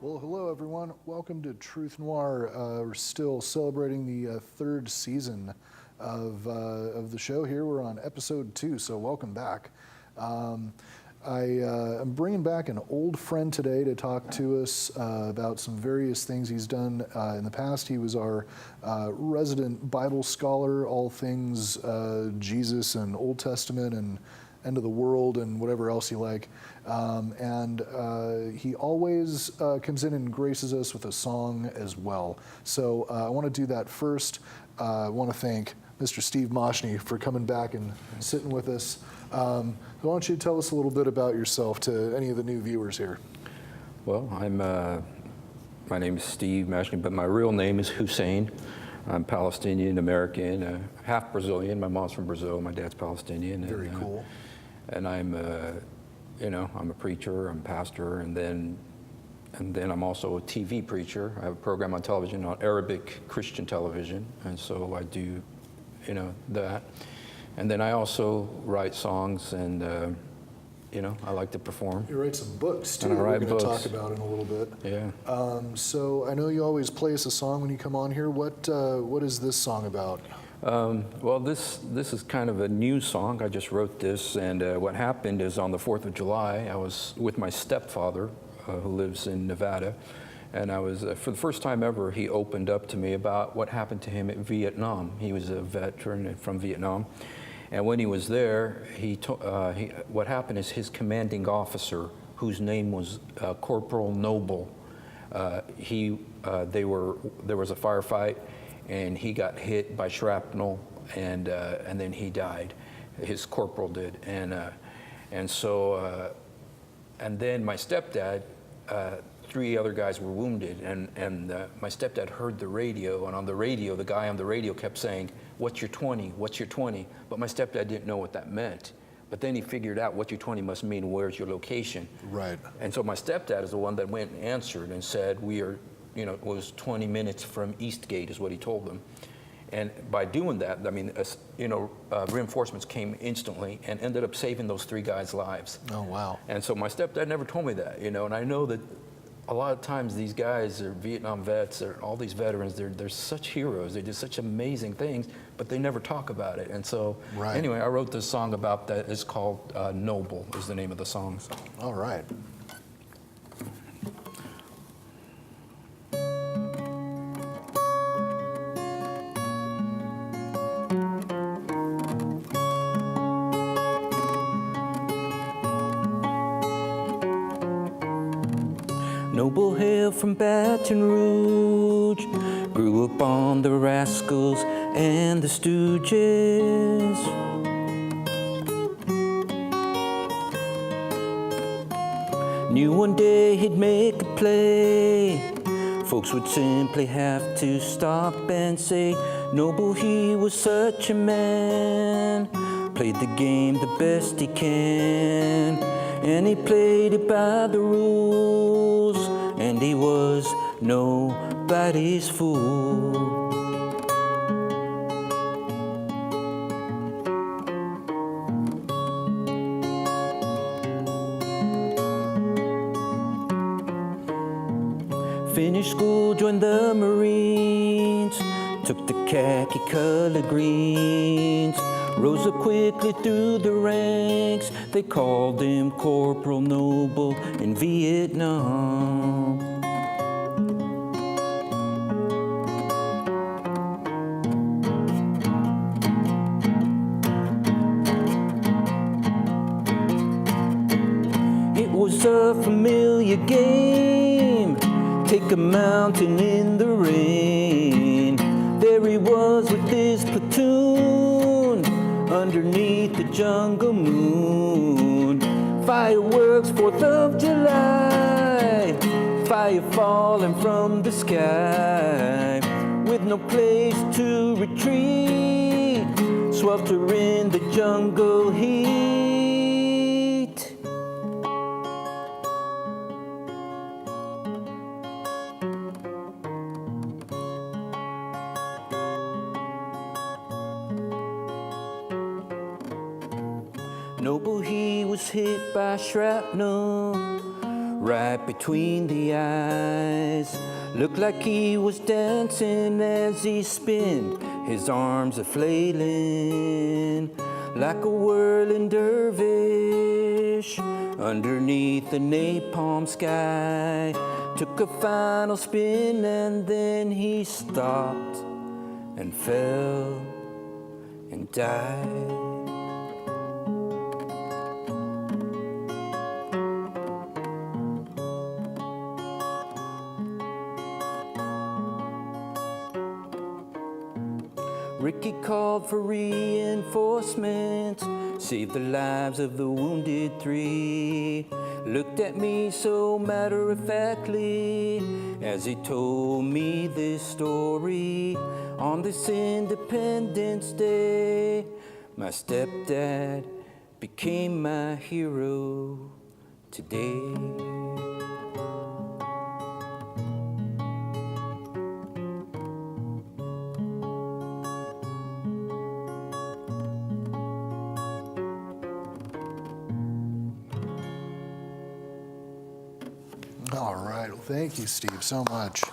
Well, hello everyone. Welcome to Truth Noir. We're still celebrating the third season of the show here. We're on episode 2, so welcome back. I'm bringing back an old friend today to talk to us about some various things he's done in the past. He was our resident Bible scholar, all things Jesus and Old Testament and end of the world and whatever else you like. He always comes in and graces us with a song as well. So I want to do that first. I want to thank Mr. Steve Mashni for coming back and sitting with us. Why don't you tell us a little bit about yourself to any of the new viewers here? Well, my name is Steve Mashni, but my real name is Hussein. I'm Palestinian American, half Brazilian. My mom's from Brazil, my dad's Palestinian. Very cool. And I'm, I'm a preacher, I'm a pastor, and then I'm also a TV preacher. I have a program on television, on Arabic Christian television, and so I do, that. And then I also write songs, and I like to perform. You write some books too. And I write we're going to books. talk about in a little bit. Yeah. So I know you always play us a song when you come on here. What is this song about? Well, this is kind of a new song. I just wrote this, and what happened is on the 4th of July, I was with my stepfather, who lives in Nevada, and I was, for the first time ever, he opened up to me about what happened to him in Vietnam. He was a veteran from Vietnam, and when he was there, what happened is his commanding officer, whose name was Corporal Noble, there was a firefight, and he got hit by shrapnel, and then he died. His corporal did, and then my stepdad, 3 other guys were wounded, and my stepdad heard the radio, and on the radio, the guy on the radio kept saying, "What's your 20? What's your 20?" But my stepdad didn't know what that meant. But then he figured out what your 20 must mean, where's your location. Right. And so my stepdad is the one that went and answered and said, we are, it was 20 minutes from Eastgate is what he told them. And by doing that, I mean, reinforcements came instantly and ended up saving those 3 guys' lives. Oh, wow. And so my stepdad never told me that, and I know that a lot of times these guys are Vietnam vets, or all these veterans, they're such heroes, they do such amazing things, but they never talk about it. And so, Anyway, I wrote this song about that. It's called Noble is the name of the song. All right. Noble hail from Baton Rouge, grew up on the Rascals and the Stooges. Knew one day he'd make a play. Folks would simply have to stop and say, Noble, he was such a man. Played the game the best he can, and he played it by the rules, and he was nobody's fool. Finished school, joined the Marines, took the khaki-colored greens, rose up quickly through the ranks. They called him Corporal Noble in Vietnam. It was a familiar game, take a mountain in the rain. There he was with his platoon, underneath the jungle moon. Fireworks, 4th of July, fire falling from the sky, with no place to retreat, swelter in the jungle heat. Noble, he was hit by shrapnel right between the eyes. Looked like he was dancing as he spinned, his arms a flailing like a whirling dervish underneath the napalm sky. Took a final spin and then he stopped and fell and died. Ricky called for reinforcements, saved the lives of the wounded 3. Looked at me so matter-of-factly as he told me this story. On this Independence Day, my stepdad became my hero today. All right. Well, thank you, Steve, so much.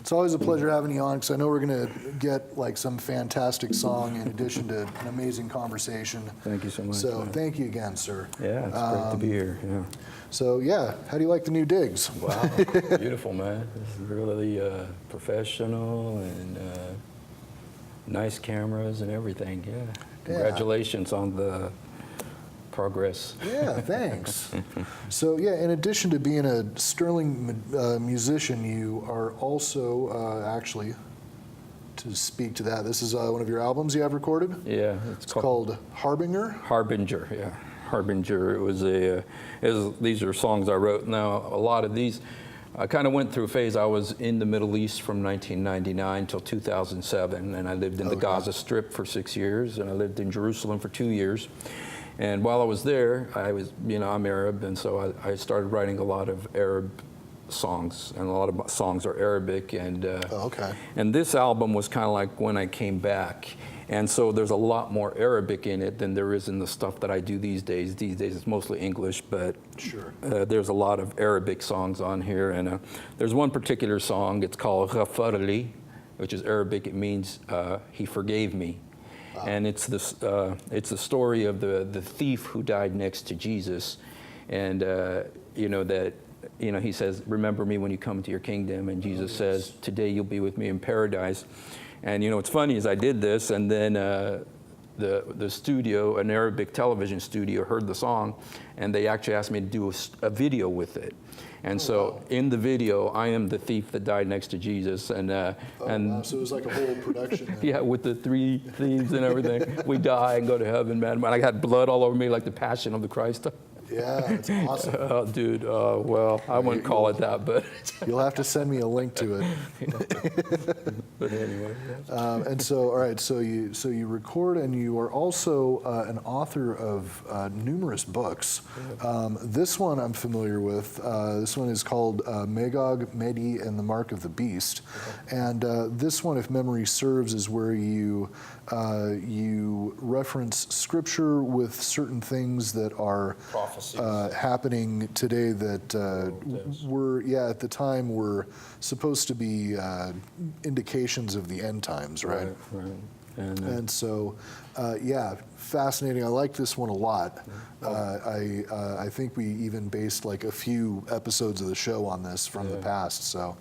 It's always a pleasure having you on because I know we're going to get like some fantastic song in addition to an amazing conversation. Thank you so much. So thank you again, sir. Yeah, it's great to be here. Yeah. So yeah, how do you like the new digs? Wow, beautiful, man. This is really professional and nice cameras and everything. Yeah. Congratulations on the progress. Yeah, thanks. So yeah, in addition to being a sterling musician, you are also actually, to speak to that, this is one of your albums you have recorded? Yeah, it's called Harbinger? Harbinger, yeah. Harbinger. It was these are songs I wrote. Now, a lot of these, I kind of went through a phase. I was in the Middle East from 1999 till 2007, and I lived in the Gaza Strip for 6 years, and I lived in Jerusalem for 2 years. And while I was there, I'm Arab, and so I started writing a lot of Arab songs, and a lot of songs are Arabic. And and this album was kind of like when I came back. And so there's a lot more Arabic in it than there is in the stuff that I do these days. These days it's mostly English, but there's a lot of Arabic songs on here. And there's one particular song, it's called Ghafar li, which is Arabic. It means he forgave me. And it's the story of the thief who died next to Jesus. And he says, remember me when you come to your kingdom. And Jesus says, today you'll be with me in paradise. And what's funny is I did this, and then the studio, an Arabic television studio, heard the song, and they actually asked me to do a video with it. And so in the video, I am the thief that died next to Jesus. And wow. So it was like a whole production. Yeah, with the 3 thieves and everything. We die and go to heaven, man. I had blood all over me like the Passion of the Christ. Yeah, it's awesome. Oh, dude, well, I wouldn't call it that, but. You'll have to send me a link to it. But anyway. And so, all right, so you record, and you are also an author of numerous books. This one I'm familiar with. This one is called Magog, Mehdi, and the Mark of the Beast. And this one, if memory serves, is where you reference scripture with certain things that are happening today that were, at the time were supposed to be indications of the end times, right? Right. And so, fascinating. I like this one a lot. I think we even based like a few episodes of the show on this from the past, so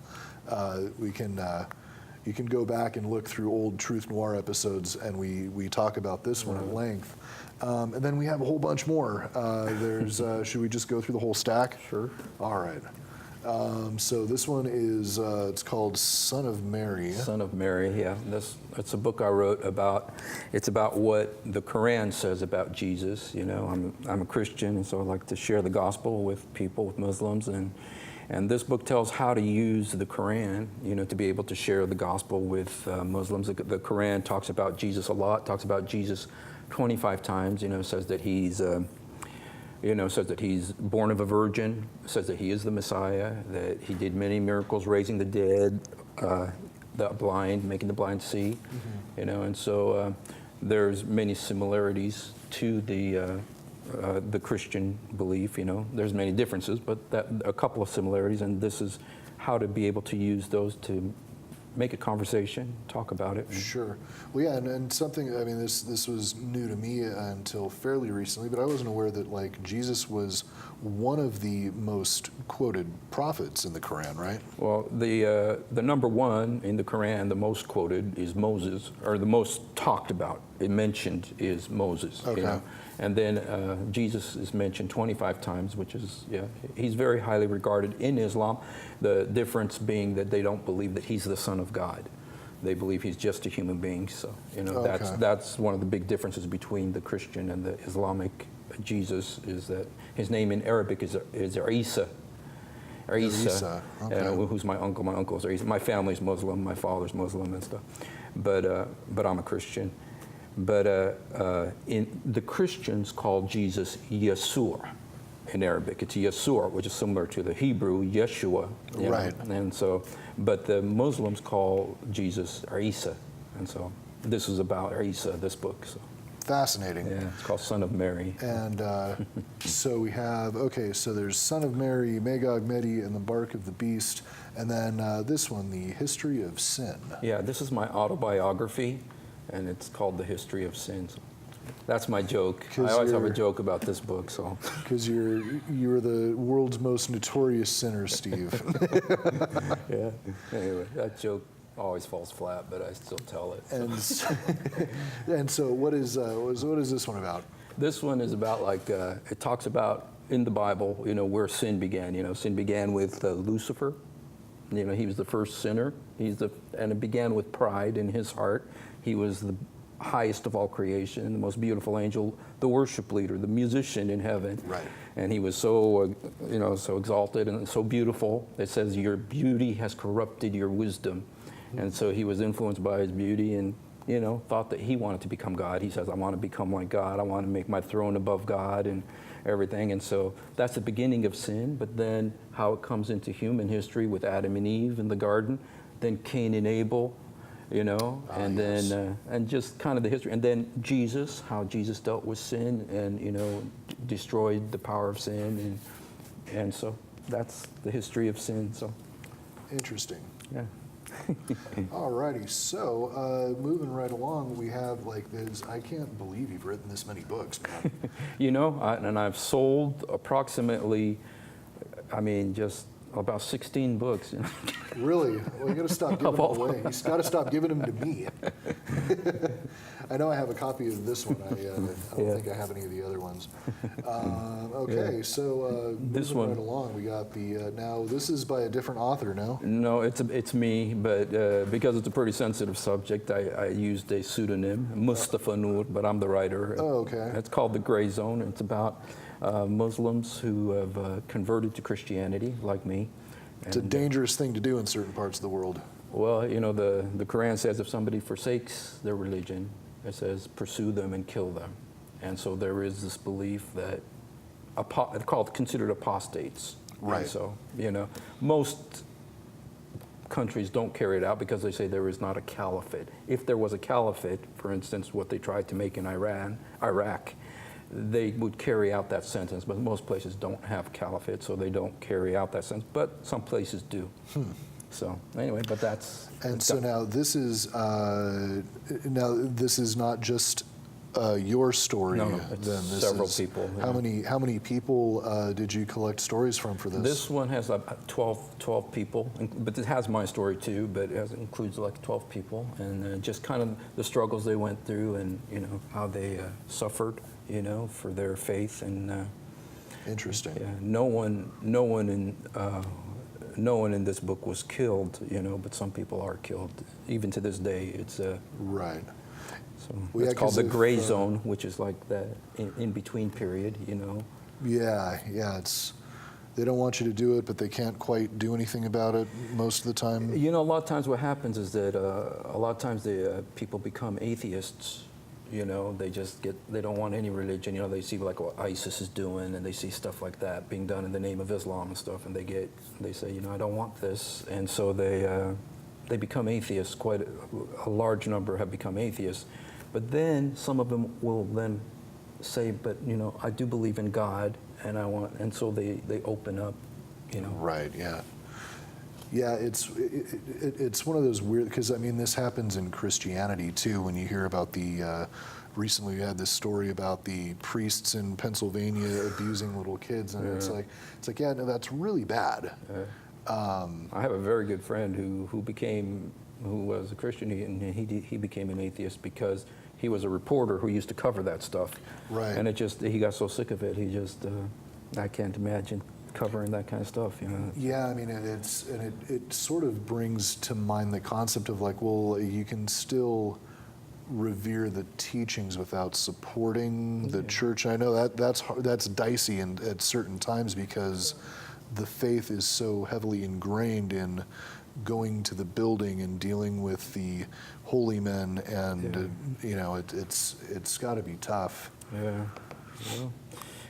you can go back and look through old Truth Noir episodes, and we talk about this one at length. And then we have a whole bunch more. Should we just go through the whole stack? Sure. All right. So this one is, it's called Son of Mary. Son of Mary, yeah. That's a book I wrote about. It's about what the Quran says about Jesus. I'm a Christian, and so I like to share the gospel with people, with Muslims, and this book tells how to use the Quran, to be able to share the gospel with Muslims. The Quran talks about Jesus a lot, talks about Jesus 25 times, says that he's born of a virgin, says that he is the Messiah, that he did many miracles, raising the dead, the blind, making the blind see, and so there's many similarities to the the Christian belief. There's many differences, but a couple of similarities, and this is how to be able to use those to make a conversation, talk about it. Sure. Well, yeah, and something, I mean, this was new to me until fairly recently, but I wasn't aware that, like, Jesus was one of the most quoted prophets in the Quran, right? Well, the number one in the Quran, the most quoted, is Moses, or the most talked about, mentioned is Moses. Okay. And then Jesus is mentioned 25 times, which is, he's very highly regarded in Islam. The difference being that they don't believe that he's the Son of God. They believe he's just a human being. So, that's one of the big differences between the Christian and the Islamic Jesus, is that his name in Arabic is Isa. Isa, okay. Who's my uncle. My uncle's Isa. My family's Muslim. My father's Muslim and stuff. But I'm a Christian. But in the Christians call Jesus Yeshua in Arabic. It's Yeshua, which is similar to the Hebrew Yeshua. Right. And so, but the Muslims call Jesus Isa. And so this is about Isa, this book. So. Fascinating. Yeah, it's called Son of Mary. And so we have, so there's Son of Mary, Magog, Mehdi, and the Bark of the Beast. And then this one, The History of Sin. Yeah, this is my autobiography, and it's called The History of Sin. So that's my joke. I always have a joke about this book. So because you're the world's most notorious sinner, Steve. Yeah. Anyway, that joke always falls flat, but I still tell it. So. And so what is this one about? This one is about, like, it talks about in the Bible, where sin began. Sin began with Lucifer. He was the first sinner. And it began with pride in his heart. He was the highest of all creation, the most beautiful angel, the worship leader, the musician in heaven. Right. And he was so, so exalted and so beautiful. It says, your beauty has corrupted your wisdom. And so he was influenced by his beauty and, thought that he wanted to become God. He says, I want to become like God. I want to make my throne above God and everything. And so that's the beginning of sin. But then how it comes into human history with Adam and Eve in the garden, then Cain and Abel, and yes. then and just kind of the history. And then Jesus, how Jesus dealt with sin and, destroyed the power of sin. And so that's the history of sin. So Interesting. yeah. Alrighty, so moving right along, we have like this. I can't believe you've written this many books, man. And I've sold approximately, just about 16 books. Really? Well, you got to stop giving them away. You got to stop giving them to me. I know I have a copy of this one. I don't think I have any of the other ones. So this moving one right along, we got the now. This is by a different author, no? No, it's me, but because it's a pretty sensitive subject, I used a pseudonym, Mustafa Noor, but I'm the writer. Oh, okay. It's called The Gray Zone. It's about Muslims who have converted to Christianity, like me. It's a dangerous thing to do in certain parts of the world. Well, the Quran says if somebody forsakes their religion, it says pursue them and kill them. And so there is this belief that it's considered apostates. Right. And so, most countries don't carry it out because they say there is not a caliphate. If there was a caliphate, for instance, what they tried to make in Iraq, they would carry out that sentence, but most places don't have caliphate, so they don't carry out that sentence, but some places do. So anyway, but that's... And so now this is not just your story. No, it's several people. How many people did you collect stories from for this? This one has 12 people, but it has my story too, but it includes like 12 people, and just kind of the struggles they went through and, how they suffered, for their faith. And interesting. Yeah, no one in this book was killed, but some people are killed. Even to this day, it's right. So it's called the gray zone, which is like the in-between period, Yeah, it's they don't want you to do it, but they can't quite do anything about it most of the time. A lot of times what happens is that a lot of times the people become atheists. They don't want any religion. They see like what ISIS is doing, and they see stuff like that being done in the name of Islam and stuff, and they say, I don't want this, and so they become atheists. Quite a large number have become atheists, but then some of them will then say, but I do believe in God, and and so they open up, Right. Yeah. Yeah. It's one of those weird, because I mean, this happens in Christianity too. When you hear about recently we had this story about the priests in Pennsylvania abusing little kids, and it's like, yeah, no, that's really bad. I have a very good friend who was a Christian, and he became an atheist because he was a reporter who used to cover that stuff. Right. And he got so sick of it, I can't imagine covering that kind of stuff. Yeah, I mean, it sort of brings to mind the concept of like, well, you can still revere the teachings without supporting the church. I know that's dicey at certain times, because the faith is so heavily ingrained in going to the building and dealing with the holy men, and it's got to be tough. Yeah.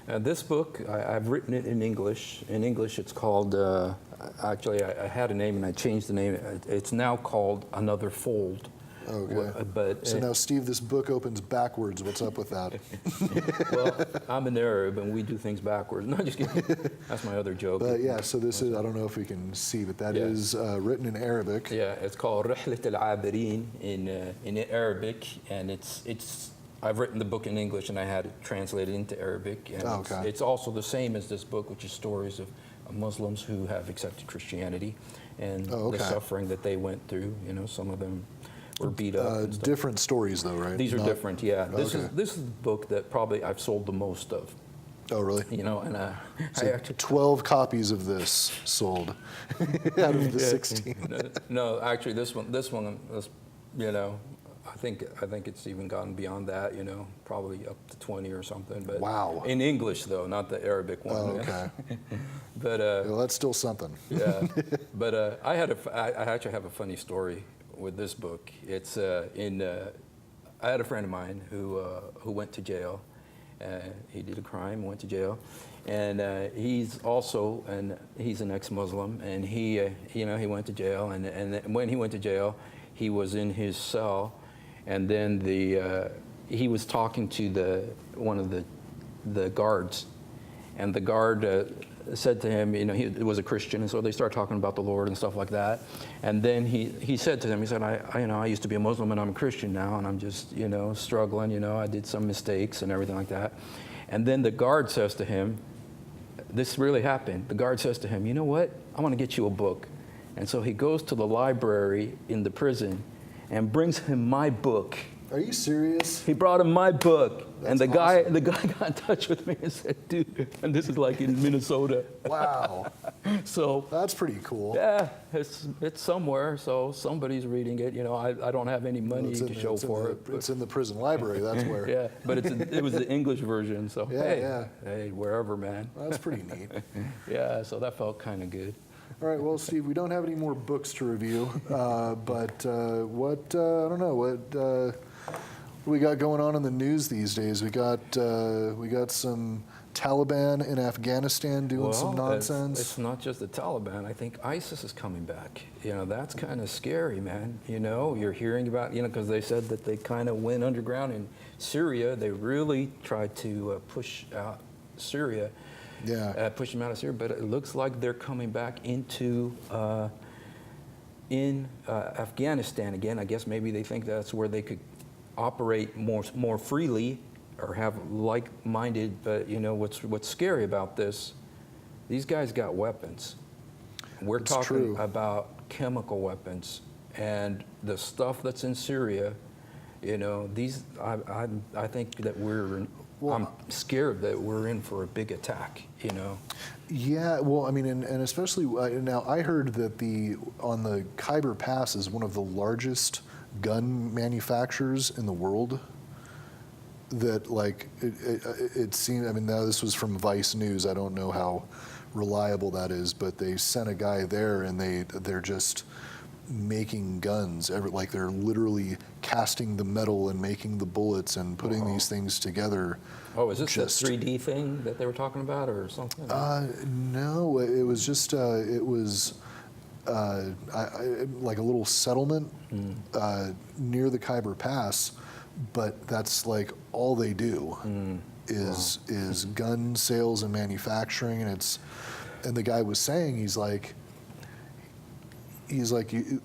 Well, this book, I've written it in English. In English, it's called. Actually, I had a name and I changed the name. It's now called Another Fold. Okay. So now, Steve, this book opens backwards. What's up with that? Well, I'm an Arab and we do things backwards. No, just kidding. That's my other joke. But yeah, so this is, I don't know if we can see, but that is written in Arabic. Yeah, it's called رحلة العابرين in Arabic, and I've written the book in English and I had it translated into Arabic. And it's also the same as this book, which is stories of Muslims who have accepted Christianity and the suffering that they went through. Some of them were beat up. And stuff. Different stories, though, right? These are different, yeah. This is the book that probably I've sold the most of. Oh, really? And I actually 12 copies of this sold out of the 16. No, actually, this one, I think it's even gone beyond that. Probably up to 20 or something. But wow. In English, though, not the Arabic one. Oh, okay. But well, that's still something. Yeah. But I actually have a funny story with this book. It's I had a friend of mine who went to jail. He did a crime, went to jail, and he's an ex-Muslim, and he went to jail, and when he went to jail, he was in his cell, and then he was talking to one of the guards, and the guard said to him, he was a Christian, and so they started talking about the Lord and stuff like that. And then he said to them, he said, I used to be a Muslim and I'm a Christian now, and I'm just, struggling, I did some mistakes and everything like that. And then the guard says to him, this really happened. The guard says to him, you know what? I want to get you a book. And so he goes to the library in the prison and brings him my book. Are you serious? He brought him my book. That's and the awesome. guy got in touch with me and said, dude, and this is like in Minnesota. Wow. So that's pretty cool. Yeah, it's somewhere, so somebody's reading it. I don't have any money to show for it. It's in the prison library, that's where. Yeah, but it was the English version, so yeah, hey, wherever, man. Well, that's pretty neat. Yeah, so that felt kind of good. All right, well, Steve, we don't have any more books to review, but I don't know, what we got going on in the news these days? We got some Taliban in Afghanistan doing some nonsense. It's not just the Taliban. I think ISIS is coming back. That's kind of scary, man. You're hearing about, because they said that they kind of went underground in Syria. They really tried to push out Syria. Yeah. Push them out of Syria, but it looks like they're coming back into Afghanistan again. I guess maybe they think that's where they could operate more freely or have like-minded. But what's scary about this? These guys got weapons. We're talking about chemical weapons, and the stuff that's in Syria. I think that I'm scared that we're in for a big attack, Yeah, well, I mean, and especially now I heard that on the Khyber Pass is one of the largest gun manufacturers in the world. That it seemed. I mean, now this was from Vice News. I don't know how reliable that is, but they sent a guy there, and they're just making guns. They're literally casting the metal and making the bullets and putting these things together. Oh, is this the 3D thing that they were talking about or something? No, it was just like a little settlement near the Khyber Pass, but that's like all they do. is gun sales and manufacturing, and the guy was saying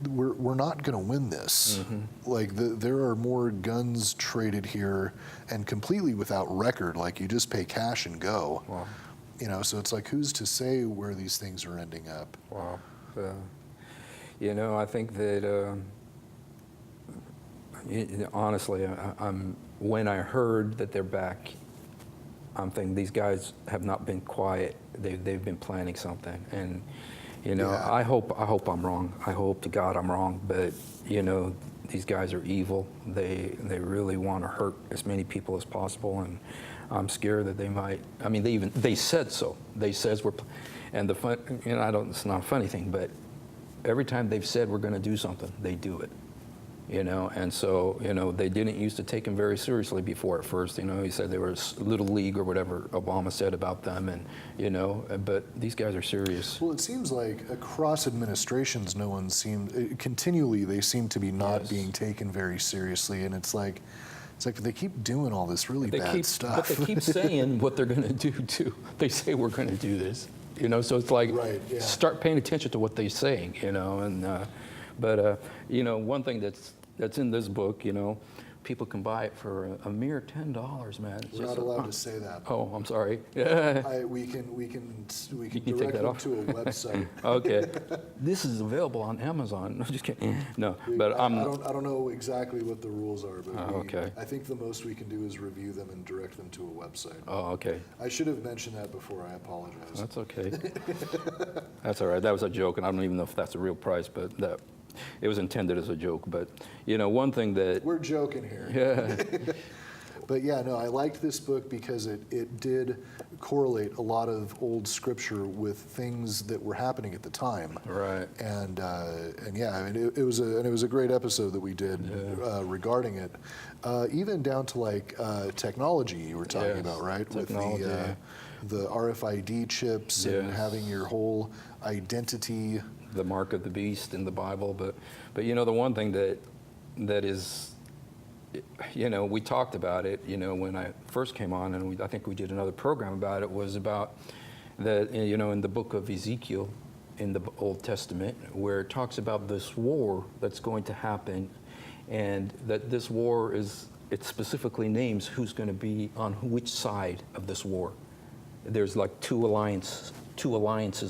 we're not going to win this. Like there are more guns traded here and completely without record. Like you just pay cash and go. Wow. You know, so it's like, who's to say where these things are ending up? Wow. You know, I think that honestly, when I heard that they're back, I'm thinking these guys have not been quiet. They've been planning something, and you know, Yeah. I hope I'm wrong. I hope to God I'm wrong. But you know, these guys are evil. They really want to hurt as many people as possible, and I'm scared that they might. I mean, they said so. They says and the fun. You know, it's not a funny thing, but every time they've said we're going to do something, they do it. You know, and so, you know, they didn't used to take him very seriously before at first. You know, he said they were a little league or whatever Obama said about them, and, you know, but these guys are serious. Well, it seems like across administrations, continually they seem to be not being taken very seriously, and it's like they keep doing all this really bad stuff. But they keep saying what they're going to do, too. They say we're going to do this, you know, so it's like, right, yeah. Start paying attention to what they're saying, you know, and, you know, one thing that's in this book, you know, people can buy it for a mere $10, man. We're not allowed to say that. Oh, I'm sorry. We can take direct that them off? to a website. Okay. This is available on Amazon. No, just kidding. No, but I don't know exactly what the rules are, but okay. I think the most we can do is review them and direct them to a website. Oh, okay. I should have mentioned that before. I apologize. That's okay. That's all right. That was a joke, and I don't even know if that's a real price, but it was intended as a joke. But, you know, one thing that... We're joking here. Yeah. But yeah, no, I liked this book because it did correlate a lot of old scripture with things that were happening at the time. Right. And yeah, I mean, it was a great episode that we did regarding it, even down to like technology you were talking about, right? Technology. With the RFID chips and having your whole identity. The mark of the beast in the Bible, but you know, the one thing that is, you know, we talked about it, you know, when I first came on, and I think we did another program about it, was about that, you know, in the book of Ezekiel in the Old Testament, where it talks about this war that's going to happen, and that this war it specifically names who's going to be on which side of this war. There's like two alliances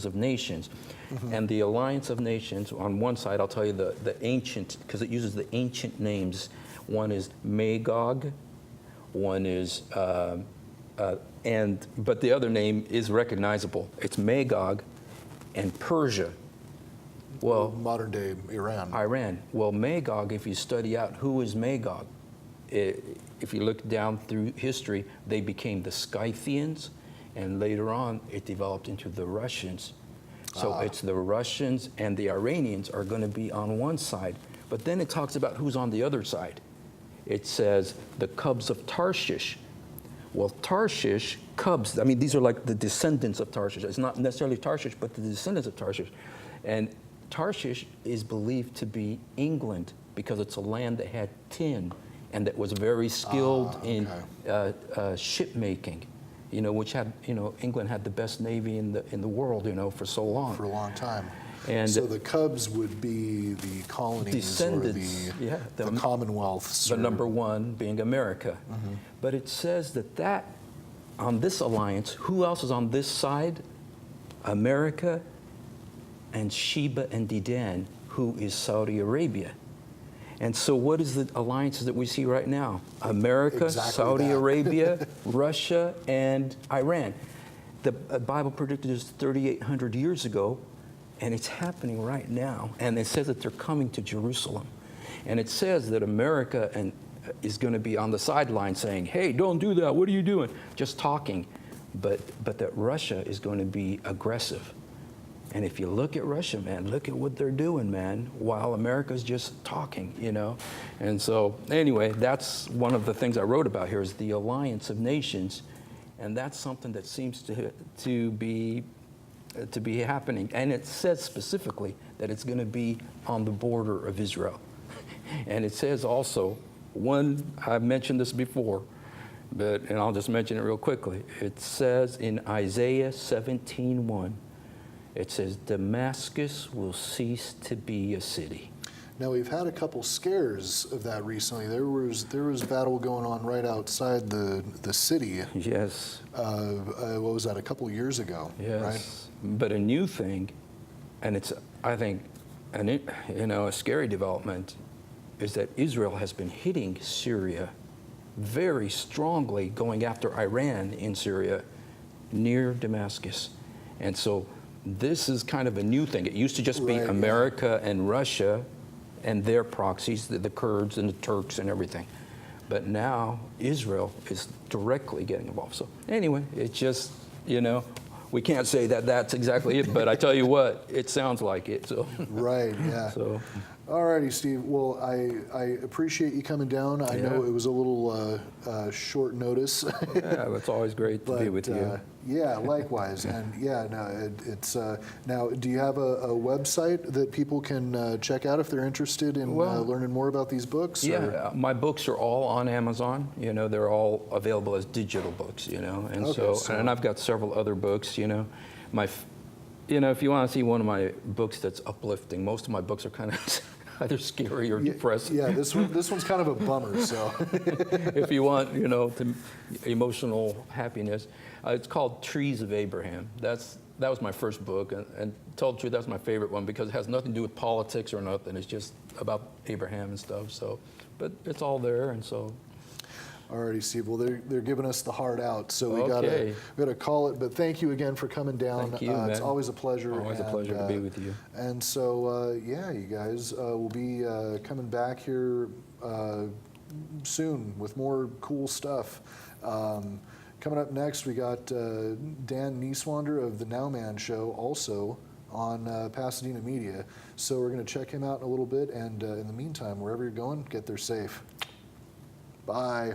of nations. Mm-hmm. And the alliance of nations, on one side, I'll tell you the ancient, because it uses the ancient names. One is Magog, one is, but the other name is recognizable. It's Magog and Persia. Well, modern day Iran. Iran. Well, Magog, if you study out who is Magog, if you look down through history, they became the Scythians, and later on it developed into the Russians. So it's the Russians and the Iranians are going to be on one side. But then it talks about who's on the other side. It says the cubs of Tarshish. Well, Tarshish, cubs, I mean, these are like the descendants of Tarshish. It's not necessarily Tarshish, but the descendants of Tarshish. And Tarshish is believed to be England because it's a land that had tin and that was very skilled in ship making. You know, which had, you know, England had the best navy in the world, you know, for so long. For a long time. And so the cubs would be the colonies descendants, or the commonwealths. The number one being America. Mm-hmm. But it says that on this alliance, who else is on this side? America and Sheba and Dedan, who is Saudi Arabia. And so what is the alliances that we see right now? America, exactly Saudi Arabia, Russia, and Iran. The Bible predicted this 3,800 years ago, and it's happening right now. And it says that they're coming to Jerusalem. And it says that America is going to be on the sideline saying, hey, don't do that, what are you doing? Just talking. But that Russia is going to be aggressive. And if you look at Russia, man, look at what they're doing, man, while America's just talking, you know? And so, anyway, that's one of the things I wrote about here is the alliance of nations. And that's something that seems to be happening. And it says specifically that it's going to be on the border of Israel. And it says also, I've mentioned this before, and I'll just mention it real quickly. It says in Isaiah 17:1, it says, Damascus will cease to be a city. Now, we've had a couple scares of that recently. There was battle going on right outside the city. Yes. What was that, a couple years ago? Yes. Right? But a new thing, and it's, I think, a scary development, is that Israel has been hitting Syria very strongly, going after Iran in Syria near Damascus. And so this is kind of a new thing. It used to just be America and Russia and their proxies, the Kurds and the Turks and everything. But now Israel is directly getting involved. So anyway, it's just, we can't say that that's exactly it, but I tell you what, it sounds like it. So. Right, yeah. So. All righty, Steve. Well, I appreciate you coming down. I know it was a little short notice. Yeah, it's always great to be with you. Yeah, likewise. And it's now. Do you have a website that people can check out if they're interested in learning more about these books? Yeah, or? My books are all on Amazon. They're all available as digital books. And and I've got several other books. If you want to see one of my books that's uplifting, most of my books are kind of either scary or depressing. Yeah, this one's kind of a bummer. So, if you want, emotional happiness, it's called Trees of Abraham. That was my first book, and to tell the truth, that's my favorite one because it has nothing to do with politics or nothing. It's just about Abraham and stuff. So, but it's all there, and so. Alrighty, Steve. Well, they're giving us the hard out, so we gotta call it. But thank you again for coming down. Thank you, it's always a pleasure. Always a pleasure to be with you. And so, you guys will be coming back here soon with more cool stuff. Coming up next, we got Dan Nieswander of the Now Man Show, also on Pasadena Media. So we're going to check him out in a little bit. And in the meantime, wherever you're going, get there safe. Bye.